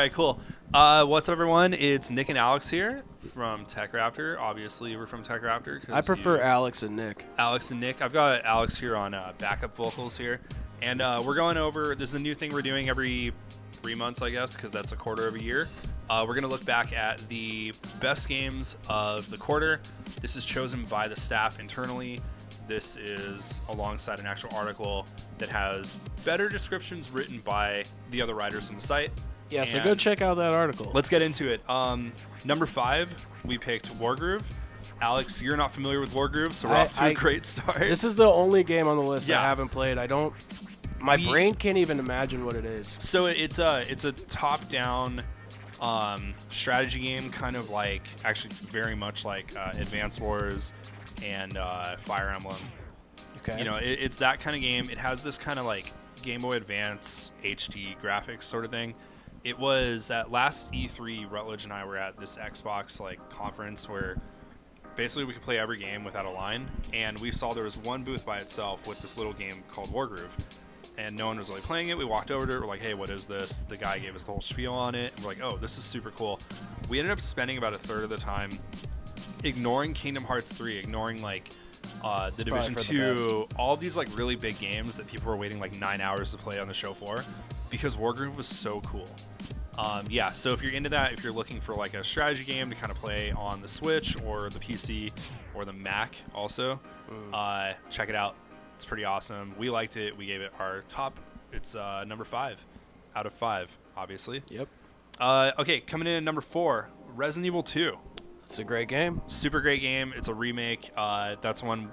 right, cool. What's up, everyone? It's Nick and Alex here from Tech Raptor. Obviously, we're from Tech Raptor. I prefer Alex and Nick. Alex and Nick. I've got Alex here on backup vocals here. And we're going over, this is a new thing we're doing every 3 months, I guess, because that's a quarter of a year. We're going to look back at the best games of the quarter. This is chosen by the staff internally. This is alongside an actual article that has better descriptions written by the other writers on the site. Yeah, so go check out that article. Let's get into it. Number 5, we picked Wargroove. Alex, you're not familiar with Wargroove, so we're off to a great start. This is the only game on the list I haven't played. My brain can't even imagine what it is. So it's a top-down strategy game, kind of like, actually very much like Advance Wars and Fire Emblem. Okay. You know, it's that kind of game. It has this kind of like Game Boy Advance HD graphics sort of thing. It was at last E3, Rutledge and I were at this Xbox like conference where basically we could play every game without a line, and we saw there was one booth by itself with this little game called Wargroove, and no one was really playing it. We walked over to it, we're like, hey, what is this? The guy gave us the whole spiel on it, and we're like, oh, this is super cool. We ended up spending about a third of the time ignoring Kingdom Hearts 3, ignoring like the Division 2, all these like really big games that people were waiting like 9 hours to play on the show for, because Wargroove was so cool. Yeah, so if you're into that, if you're looking for like a strategy game to kind of play on the Switch or the PC or the Mac also, check it out. It's pretty awesome. We liked it. We gave it our top. It's number 5 out of 5, obviously. Yep. Okay, coming in at number 4, Resident Evil 2. It's a great game. Super great game. It's a remake. That's one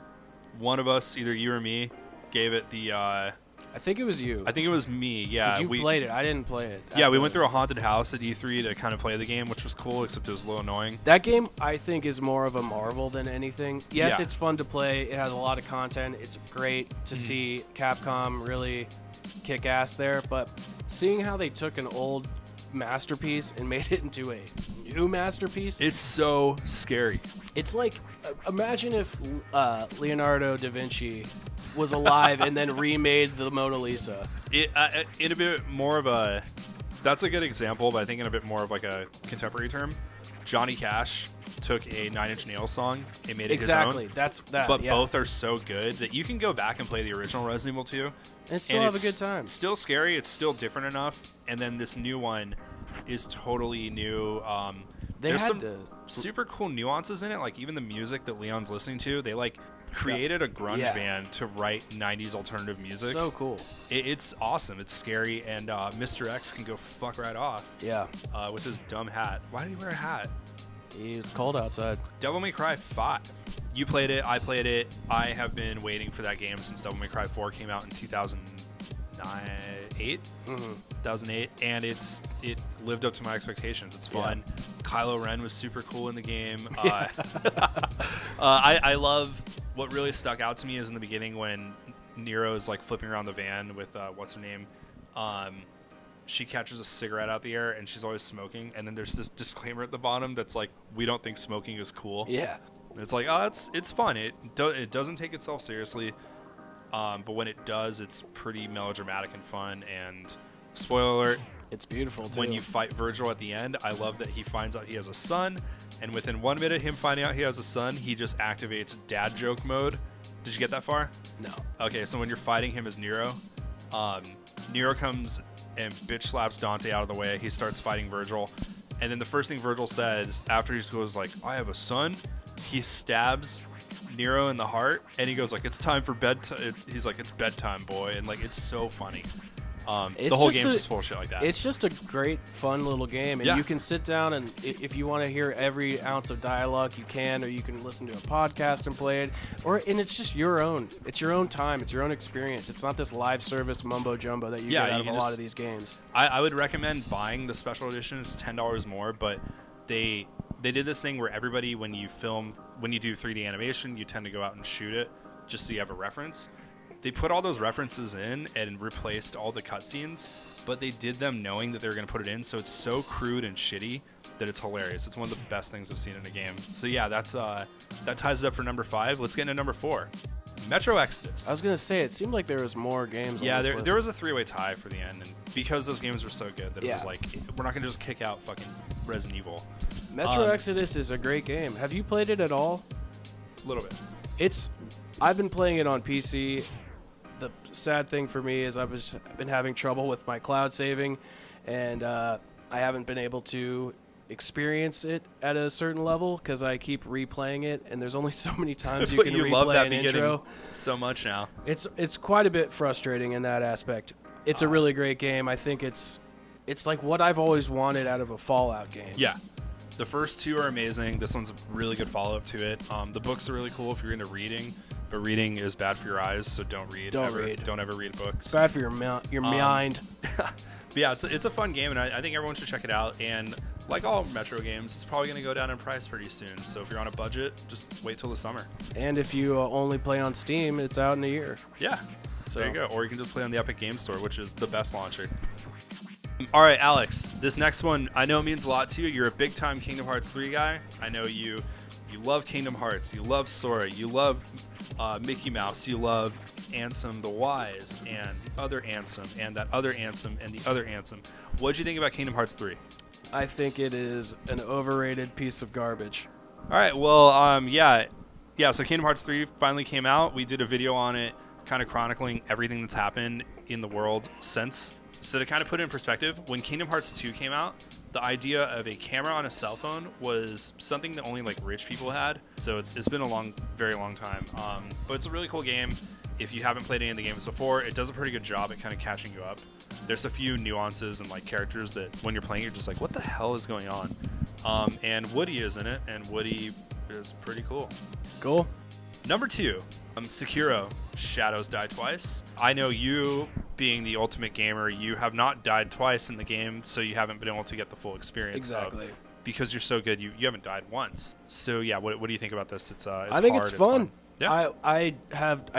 of us, either you or me, gave it the... I think it was you. I think it was me, yeah. You played it. I didn't play it. Yeah, we went through a haunted house at E3 to kind of play the game, which was cool, except it was a little annoying. That game, I think, is more of a marvel than anything. Yes, it's fun to play. It has a lot of content. It's great to see Capcom really kick ass there. But seeing how they took an old masterpiece and made it into a new masterpiece. It's so scary. It's like, imagine if Leonardo da Vinci was alive and then remade the Mona Lisa. In a bit more of a, that's a good example, but I think in a bit more of like a contemporary term, Johnny Cash took a Nine Inch Nails song and made it his own. Exactly, that's that. But both are so good that you can go back and play the original Resident Evil 2 and still have a good time. Still scary, it's still different enough, and then this new one is totally new. There's some super cool nuances in it, like even the music that Leon's listening to, they like created a grunge band to write 90s alternative music. So cool. It's awesome. It's scary, and Mr. X can go fuck right off. Yeah. With his dumb hat. Why did he wear a hat? It's cold outside. Devil May Cry 5. You played it. I played it. I have been waiting for that game since Devil May Cry 4 came out in 2008, 2008, and it lived up to my expectations. It's fun. Yeah. Kylo Ren was super cool in the game. I love, what really stuck out to me is in the beginning when Nero's like flipping around the van with what's her name, she catches a cigarette out the air and she's always smoking, and then there's this disclaimer at the bottom that's like, we don't think smoking is cool. Yeah. It's like, oh, it's fun. It doesn't take itself seriously, but when it does, it's pretty melodramatic and fun. And spoiler alert, it's beautiful too. When you fight Virgil at the end, I love that he finds out he has a son, and within 1 minute him finding out he has a son, he just activates dad joke mode. Did you get that far? No. Okay, so when you're fighting him as Nero, Nero comes and bitch slaps Dante out of the way. He starts fighting Virgil, and then the first thing Virgil says after he goes like, I have a son, he stabs Nero in the heart, and he goes like, it's time for bedtime. He's like, it's bedtime, boy. And like, it's so funny. The whole game's just full of shit like that. It's just a great, fun little game, and you can sit down and if you want to hear every ounce of dialogue, you can, or you can listen to a podcast and play it, and it's just your own. It's your own time. It's your own experience. It's not this live service mumbo jumbo that you get out of a lot of these games. I would recommend buying the special edition. It's $10 more, but they did this thing where everybody, when you do 3D animation, you tend to go out and shoot it just so you have a reference. They put all those references in and replaced all the cutscenes, but they did them knowing that they were going to put it in, so it's so crude and shitty that it's hilarious. It's one of the best things I've seen in a game. So yeah, that ties it up for number 5. Let's get into number 4. Metro Exodus. I was going to say, it seemed like there was more games on this list. There was a 3-way tie for the end, and because those games were so good that it was like, we're not gonna just kick out fucking Resident Evil. Metro Exodus is a great game. Have you played it at all? A little bit. I've been playing it on PC. The sad thing for me is I've been having trouble with my cloud saving, and I haven't been able to experience it at a certain level because I keep replaying it, and there's only so many times you can you replay love that an beginning intro. So much now. It's quite a bit frustrating in that aspect. It's a really great game. I think it's like what I've always wanted out of a Fallout game. Yeah. The first two are amazing. This one's a really good follow-up to it. The books are really cool if you're into reading, but reading is bad for your eyes, so don't read. Don't ever read books. It's bad for your mind. But yeah, it's a fun game, and I think everyone should check it out. And like all Metro games, it's probably going to go down in price pretty soon. So if you're on a budget, just wait till the summer. And if you only play on Steam, it's out in a year. Yeah, so there you go. Or you can just play on the Epic Game Store, which is the best launcher. All right, Alex, this next one, I know it means a lot to you. You're a big-time Kingdom Hearts 3 guy. I know you love Kingdom Hearts. You love Sora. You love Mickey Mouse. You love Ansem the Wise and the other Ansem and that other Ansem and the other Ansem. What did you think about Kingdom Hearts 3? I think it is an overrated piece of garbage. All right, well, yeah, so Kingdom Hearts 3 finally came out. We did a video on it kind of chronicling everything that's happened in the world since. So to kind of put it in perspective, when Kingdom Hearts 2 came out, the idea of a camera on a cell phone was something that only like rich people had. So it's been a very long time. But it's a really cool game. If you haven't played any of the games before, it does a pretty good job at kind of catching you up. There's a few nuances and like characters that when you're playing, you're just like, what the hell is going on? And Woody is in it, and Woody is pretty cool. Cool. Number 2, Sekiro, Shadows Die Twice. I know you, being the ultimate gamer, you have not died twice in the game, so you haven't been able to get the full experience. Exactly. Because you're so good, you haven't died once. So yeah, what do you think about this? It's I think hard, it's fun. Yeah. I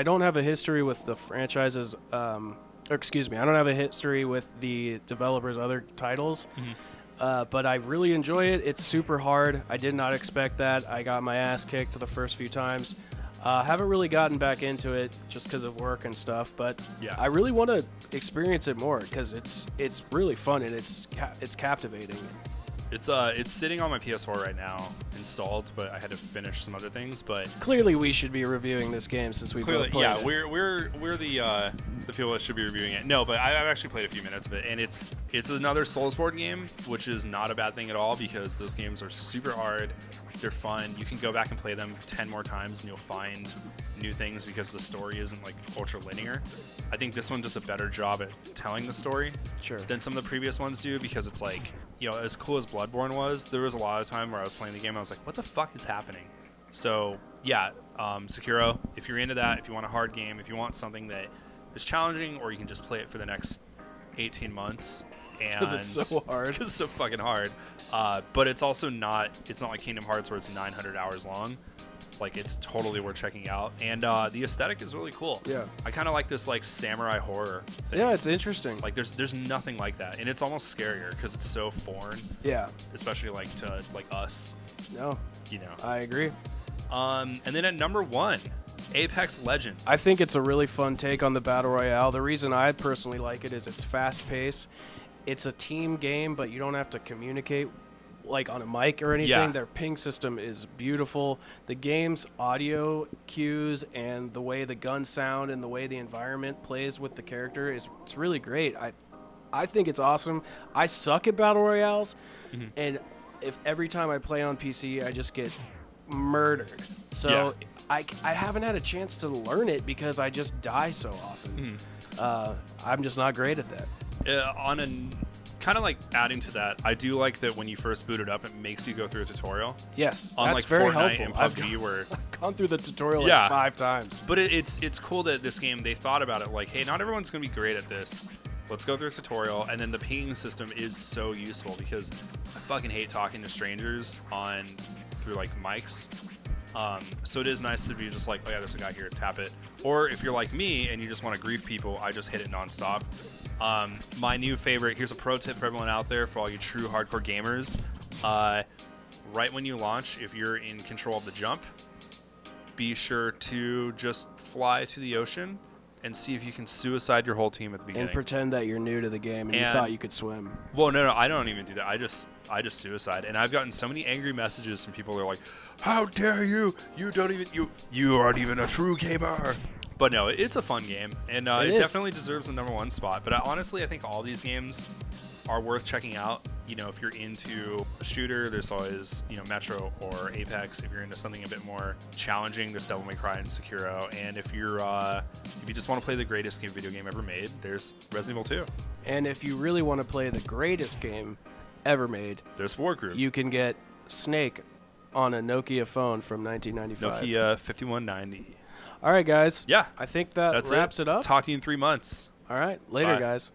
don't have a history with the franchises. Or excuse me, I don't have a history with the developers' other titles. Mm-hmm. But I really enjoy it. It's super hard. I did not expect that. I got my ass kicked the first few times. Haven't really gotten back into it just because of work and stuff, but yeah. I really want to experience it more because it's really fun and it's captivating. It's sitting on my PS4 right now, installed, but I had to finish some other things. But clearly, we should be reviewing this game since we both played it. We're the people that should be reviewing it. No, but I've actually played a few minutes of it, and it's another Soulsborne game, which is not a bad thing at all because those games are super hard. They're fun. You can go back and play them 10 more times, and you'll find new things because the story isn't like ultra linear. I think this one does a better job at telling the story than some of the previous ones do because it's like, you know, as cool as Bloodborne was, there was a lot of time where I was playing the game and I was like, what the fuck is happening? So yeah, Sekiro, if you're into that, if you want a hard game, if you want something that is challenging, or you can just play it for the next 18 months. Because it's so hard. Because it's so fucking hard. But it's also not like Kingdom Hearts where it's 900 hours long. Like, it's totally worth checking out. And the aesthetic is really cool. Yeah. I kind of like this, like, samurai horror thing. Yeah, it's interesting. Like, there's nothing like that. And it's almost scarier because it's so foreign. Yeah. Especially, like, to, like, us. No. You know. I agree. And then at number 1, Apex Legends. I think it's a really fun take on the Battle Royale. The reason I personally like it is it's fast-paced. It's a team game, but you don't have to communicate like on a mic or anything. Yeah. Their ping system is beautiful. The game's audio cues and the way the guns sound and the way the environment plays with the character it's really great. I think it's awesome. I suck at Battle Royales, and if every time I play on PC, I just get murdered. So I haven't had a chance to learn it because I just die so often. I'm just not great at that. On a kind of like adding to that, I do like that when you first boot it up, it makes you go through a tutorial. Yes, on that's like very Fortnite helpful. and PUBG, where I've gone through the tutorial like 5 times. But it's cool that this game, they thought about it like, hey, not everyone's gonna be great at this. Let's go through a tutorial, and then the ping system is so useful because I fucking hate talking to strangers through like mics. So it is nice to be just like, oh yeah, there's a guy here, tap it. Or if you're like me and you just want to grief people, I just hit it nonstop. My new favorite, here's a pro tip for everyone out there, for all you true hardcore gamers. Right when you launch, if you're in control of the jump, be sure to just fly to the ocean and see if you can suicide your whole team at the beginning. And pretend that you're new to the game and you thought you could swim. Well, no, I don't even do that. I just suicide. And I've gotten so many angry messages from people that are like, "How dare you? You aren't even a true gamer." But no, it's a fun game, and it definitely deserves the #1 spot. But honestly, I think all these games are worth checking out. You know, if you're into a shooter, there's always, Metro or Apex. If you're into something a bit more challenging, there's Devil May Cry and Sekiro. And if you just want to play the greatest video game ever made, there's Resident Evil 2. And if you really want to play the greatest game ever made, there's Wargroove. You can get Snake on a Nokia phone from 1995. Nokia 5190. All right, guys. Yeah. I think that wraps it up. Talk to you in 3 months. All right. Later, guys.